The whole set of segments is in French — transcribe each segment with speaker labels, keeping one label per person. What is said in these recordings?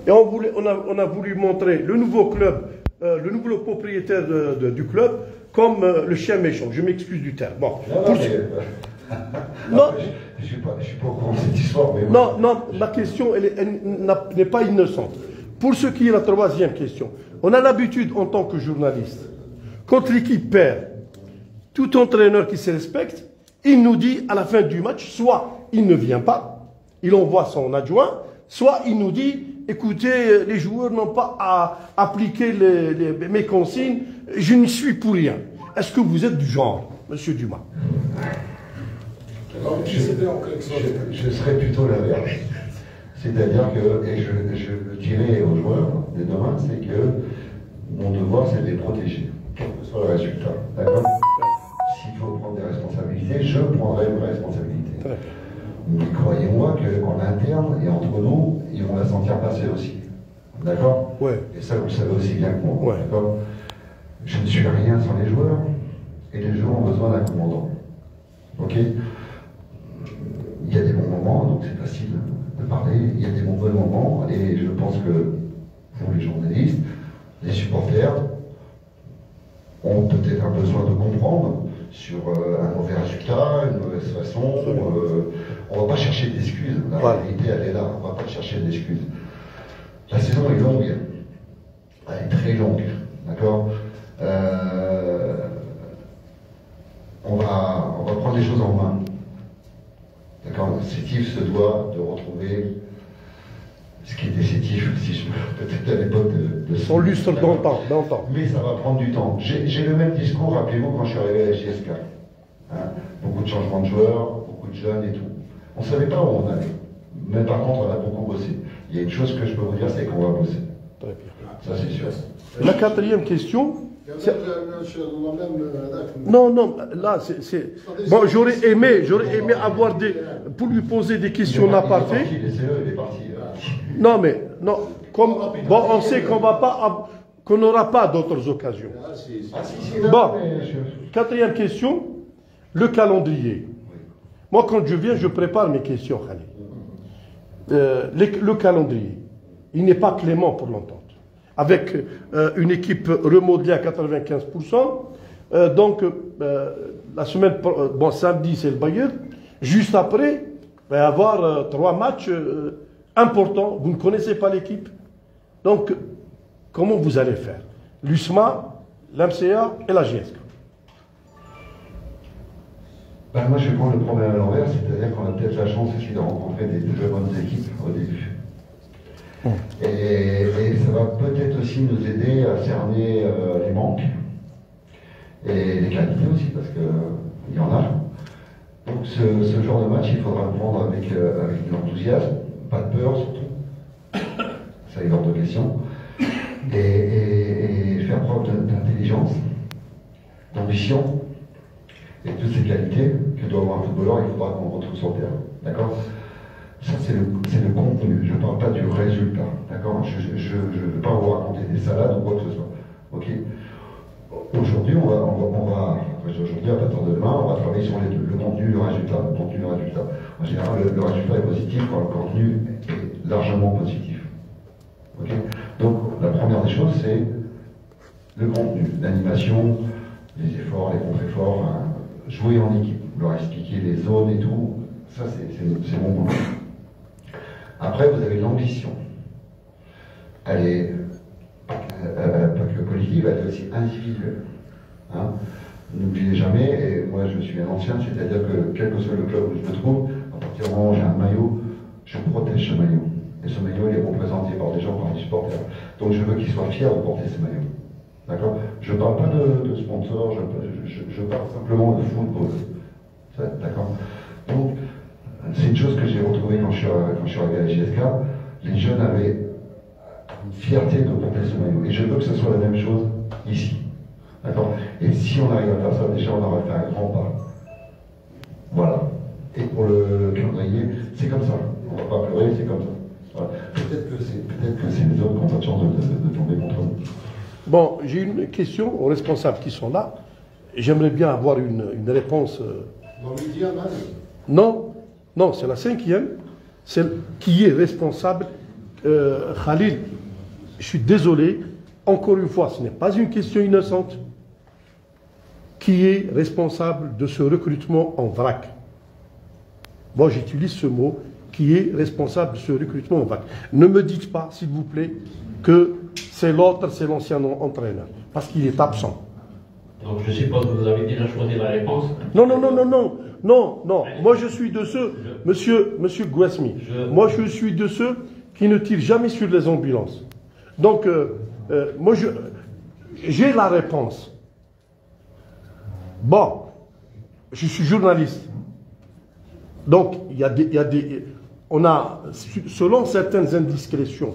Speaker 1: Et on a voulu montrer le nouveau club, le nouveau propriétaire du club, comme le chien méchant. Je m'excuse du terme. Bon.
Speaker 2: Non, je ne suis pas au courant de cette histoire. Mais
Speaker 1: non, ma question n'est pas innocente. Pour ce qui est la troisième question, on a l'habitude en tant que journaliste, quand l'équipe perd, tout entraîneur qui se respecte, il nous dit à la fin du match, soit il ne vient pas, il envoie son adjoint, soit il nous dit, écoutez, les joueurs n'ont pas à appliquer mes consignes, je n'y suis pour rien. Est-ce que vous êtes du genre, monsieur Dumas?
Speaker 2: Je serais plutôt l'inverse. C'est-à-dire que, et je le dirai aux joueurs de demain, c'est que mon devoir, c'est de les protéger, quel que soit le résultat. D'accord? S'il faut prendre des responsabilités, je prendrai mes responsabilités. Mais croyez-moi qu'en interne et entre nous, ils vont la sentir passer aussi. D'accord?
Speaker 1: Ouais.
Speaker 2: Et ça, vous le savez aussi bien que moi.
Speaker 1: Ouais.
Speaker 2: D'accord? Je ne suis rien sans les joueurs, et les joueurs ont besoin d'un commandant. Ok? Il y a des bons moments, donc c'est facile de parler. Il y a des mauvais moments, et je pense que vous, les journalistes, les supporters, ont peut-être un besoin de comprendre sur un mauvais résultat, une mauvaise façon. On ne va pas chercher d'excuses. La réalité, elle est là. On ne va pas chercher d'excuses. La saison est longue. Elle est très longue. D'accord? On va prendre les choses en main. D'accord? Sétif se doit de retrouver ce qui était Sétif, si je peut-être à l'époque de
Speaker 1: son lustre d'antan.
Speaker 2: Mais ça va prendre du temps. J'ai le même discours, rappelez-vous, quand je suis arrivé à la JSK. Hein? Beaucoup de changements de joueurs, beaucoup de jeunes et tout. On ne savait pas où on allait. Mais par contre, on a beaucoup bossé. Il y a une chose que je peux vous dire, c'est qu'on va bosser.
Speaker 1: Très bien.
Speaker 2: Ça, c'est sûr.
Speaker 1: La quatrième question. Non, là, c'est... Bon, j'aurais aimé avoir pour lui poser des questions aparté.
Speaker 2: Il est parti.
Speaker 1: Non, mais, non, bon, on sait qu'on n'aura pas d'autres occasions. Bon, quatrième question, le calendrier. Moi, quand je viens, je prépare mes questions, Khalid. Le calendrier, il n'est pas clément pour l'entente. Avec une équipe remodelée à 95%. Donc, la semaine, samedi, c'est le Bayern. Juste après, il va y avoir 3 matchs importants. Vous ne connaissez pas l'équipe. Donc, comment vous allez faire? L'USMA, l'MCA et la GSK.
Speaker 2: Moi, je vais prendre le problème à l'envers, c'est-à-dire qu'on a peut-être la chance aussi de rencontrer des très bonnes équipes au début. Et ça va peut-être aussi nous aider à cerner les manques et les qualités aussi, parce qu'il y en a. Donc ce genre de match, il faudra le prendre avec de l'enthousiasme, pas de peur surtout, ça est hors de question, et faire preuve d'intelligence, d'ambition, et toutes ces qualités que doit avoir un footballeur, il faudra qu'on retrouve sur le terrain. D'accord? Ça, c'est le contenu. Je ne parle pas du résultat. D'accord? Je ne veux pas vous raconter des salades ou quoi que ce soit. Ok? Aujourd'hui, aujourd'hui, à partir de demain, on va travailler sur les deux. Le contenu, le résultat. Le contenu, le résultat. En général, le résultat est positif quand le contenu est largement positif. Ok? Donc, la première des choses, c'est le contenu. L'animation, les efforts, les contre-efforts, hein, jouer en équipe, leur expliquer les zones et tout. Ça, c'est mon boulot. Après, vous avez l'ambition. Elle est pas que collective, elle est aussi individuelle. Hein? N'oubliez jamais, et moi je suis un ancien, c'est-à-dire que quel que soit le club où je me trouve, à partir du moment où j'ai un maillot, je protège ce maillot. Et ce maillot, il est représenté par des gens, par des supporters. Donc je veux qu'ils soient fiers de porter ce maillot. D'accord? Je ne parle pas de sponsors, je parle simplement de football. D'accord? Donc, c'est une chose que j'ai retrouvée quand je suis arrivé à la JSK. Les jeunes avaient une fierté de porter ce maillot. Et je veux que ce soit la même chose ici. D'accord? Et si on arrive à faire ça, déjà on aura fait un grand pas. Voilà. Et pour le calendrier, c'est comme ça. On ne va pas pleurer, c'est comme ça. Voilà. Peut-être que c'est les autres qui ont pas de chance de tomber contre nous.
Speaker 1: Bon, j'ai une question aux responsables qui sont là. J'aimerais bien avoir une réponse. Non, c'est la 5e, celle qui est responsable Khalil, je suis désolé, encore une fois, ce n'est pas une question innocente. Qui est responsable de ce recrutement en vrac? Moi, j'utilise ce mot, qui est responsable de ce recrutement en vrac. Ne me dites pas, s'il vous plaît, que c'est l'autre, c'est l'ancien entraîneur, parce qu'il est absent.
Speaker 3: Donc je suppose que vous avez déjà choisi la réponse.
Speaker 1: Non, non, non, non, non, non, non. Moi, je suis de ceux, monsieur Gouasmi, moi, je suis de ceux qui ne tirent jamais sur les ambulances. Donc, moi, j'ai la réponse. Bon, je suis journaliste. Donc, on a, selon certaines indiscrétions,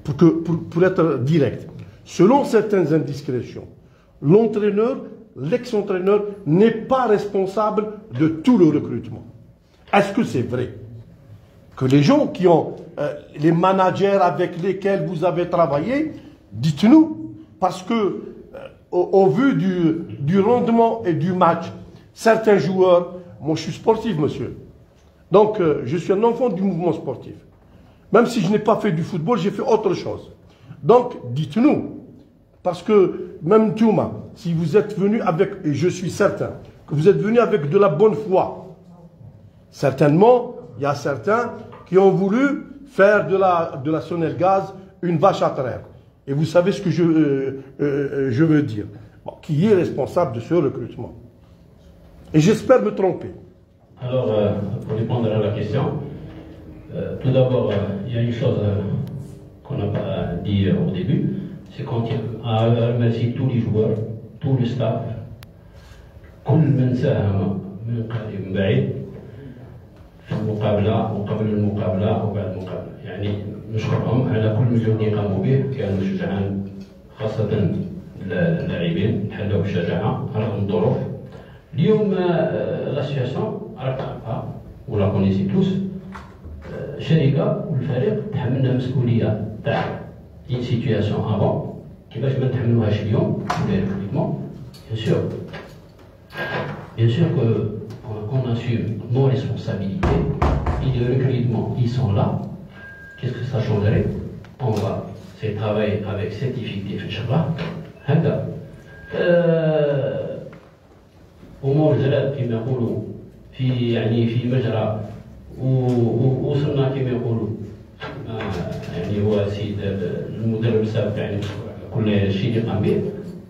Speaker 1: pour être direct, selon certaines indiscrétions, l'entraîneur, l'ex-entraîneur n'est pas responsable de tout le recrutement. Est-ce que c'est vrai que les gens qui ont, les managers avec lesquels vous avez travaillé, dites-nous, parce que au vu du rendement et du match, certains joueurs, moi je suis sportif monsieur, donc je suis un enfant du mouvement sportif. Même si je n'ai pas fait du football, j'ai fait autre chose. Donc dites-nous, parce que même Touma, si vous êtes venu avec, et je suis certain, que vous êtes venu avec de la bonne foi, certainement, il y a certains qui ont voulu faire de la Sonelgaz une vache à traire. Et vous savez ce que je veux dire. Bon, qui est responsable de ce recrutement? Et j'espère me tromper.
Speaker 3: Alors, pour répondre à la question, tout d'abord, il y a une chose qu'on n'a pas dit au début, c'est qu'on tient à remercier tous les joueurs, tout le staff, كل من ساهم من قريب من بعيد في المقابلة وقبل المقابلة وبعد المقابلة. يعني نشكرهم على كل مجهود قاموا به، كانوا شجعان خاصة اللاعبين تحلوا بالشجاعة رغم الظروف. اليوم لا سيتياسيون راك تعرفها ولا كونيسي توس، الشركة والفريق تحملنا مسؤولية تاع une situation avant كيفاش ما نتحملوهاش اليوم في الريكروتمون. Bien sûr qu'on assume nos responsabilités et le recrutement, ils sont là. Qu'est-ce que ça changerait? On va travailler avec cet effectif, Inch'Allah. هذا أمور جرت كما يقولوا في مجرى ووصلنا كما يقولوا يعني هو سيد المدرب السابق يعني كل شيء يقام به،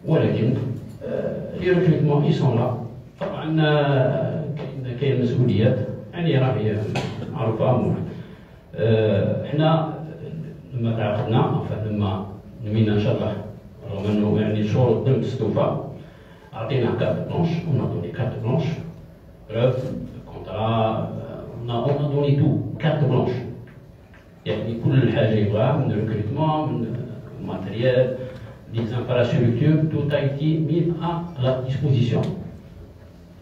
Speaker 3: ولكن لي ريكروتمون يسون لا. طبعا كاين مسؤوليات يعني راهي معروفه. احنا لما تعاقدنا لما نمينا ان شاء الله رغم انه يعني الشروط لم تستوفى، اعطينا كارت بلونش، ونعطوني كارت بلونش بروف كونترا، ونعطوني تو كارت بلونش، يعني كل حاجه يبغاها من ريكروتمون من ماتريال des infrastructures, tout a été mis à la disposition.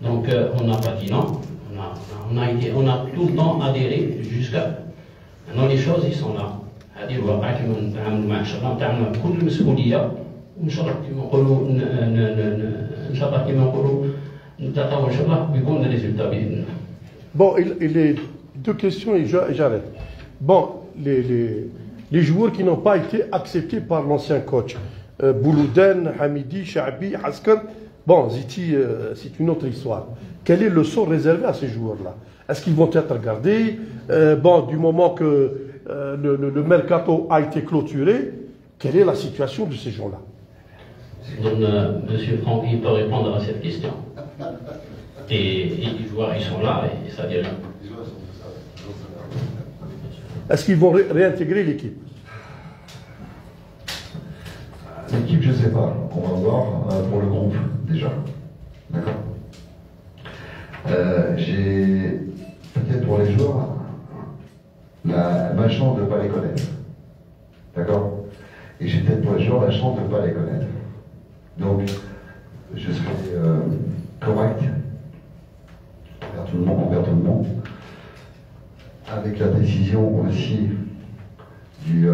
Speaker 3: Donc on n'a pas dit non, on a tout le temps adhéré jusqu'à maintenant. Les choses ils sont là. هذه الواقع كما نتعاملوا مع ان شاء الله نتعاملوا بكل المسؤوليه، وان شاء الله كما نقولوا ان شاء الله كما نقولوا نتطور ان شاء الله بيكون الريزلtat باذن الله.
Speaker 1: Bon, il est deux questions et j'arrête. Bon, les joueurs qui n'ont pas été acceptés par l'ancien coach. Boulouden, Hamidi, Chaabi, Askar. Bon, Ziti, c'est une autre histoire. Quel est le sort réservé à ces joueurs-là? Est-ce qu'ils vont être gardés? Bon, du moment que le mercato a été clôturé, quelle est la situation de ces gens-là?
Speaker 3: Donc, Monsieur Franck, il peut répondre à cette question. Et les joueurs, ils sont là, et ça vient là.
Speaker 1: Est-ce qu'ils vont réintégrer l'équipe?
Speaker 2: L'équipe, je ne sais pas. On va voir pour le groupe, déjà. D'accord. J'ai peut-être pour les joueurs ma chance de ne pas les connaître. D'accord. Et j'ai peut-être pour les joueurs la chance de ne pas les connaître. Donc, je serai correct envers tout le monde, avec la décision aussi de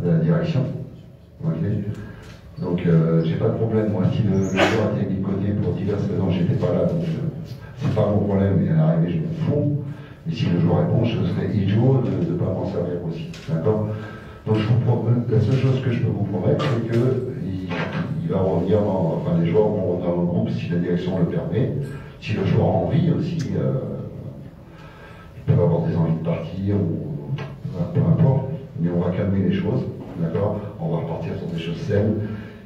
Speaker 2: la direction. Okay. Donc, j'ai pas de problème. Moi, si le joueur a été mis de côté pour diverses raisons, j'étais pas là, donc c'est pas mon problème. Il est arrivé, je m'en fous. Et si le joueur est bon, je serais idiot de ne pas m'en servir aussi. D'accord? Donc la seule chose que je peux vous promettre, c'est qu'il va revenir enfin les joueurs vont revenir dans le groupe si la direction le permet. Si le joueur a envie aussi, il peut avoir des envies de partir ou peu importe, mais on va calmer les choses, d'accord? On va repartir sur des choses saines.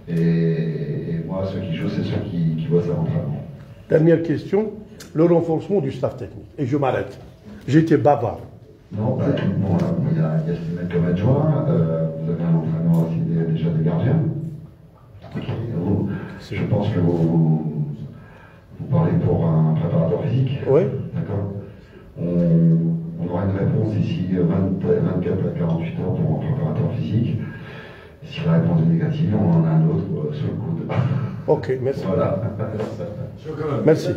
Speaker 2: Et moi, ceux qui jouent, c'est ceux qui voient ça l'entraînement.
Speaker 1: Dernière question, le renforcement du staff technique. Et je m'arrête. J'ai été bavard.
Speaker 2: Non, bah, bon, il y a Slimane comme adjoint, vous avez un entraîneur aussi déjà des gardiens. Je pense que vous parlez pour un préparateur physique.
Speaker 1: Oui.
Speaker 2: D'accord. On aura une réponse d'ici 24 à 48 heures pour un préparateur physique. Si la réponse est négative, on en a un autre sur le coude.
Speaker 1: Ok, merci.
Speaker 2: Voilà.
Speaker 1: Merci.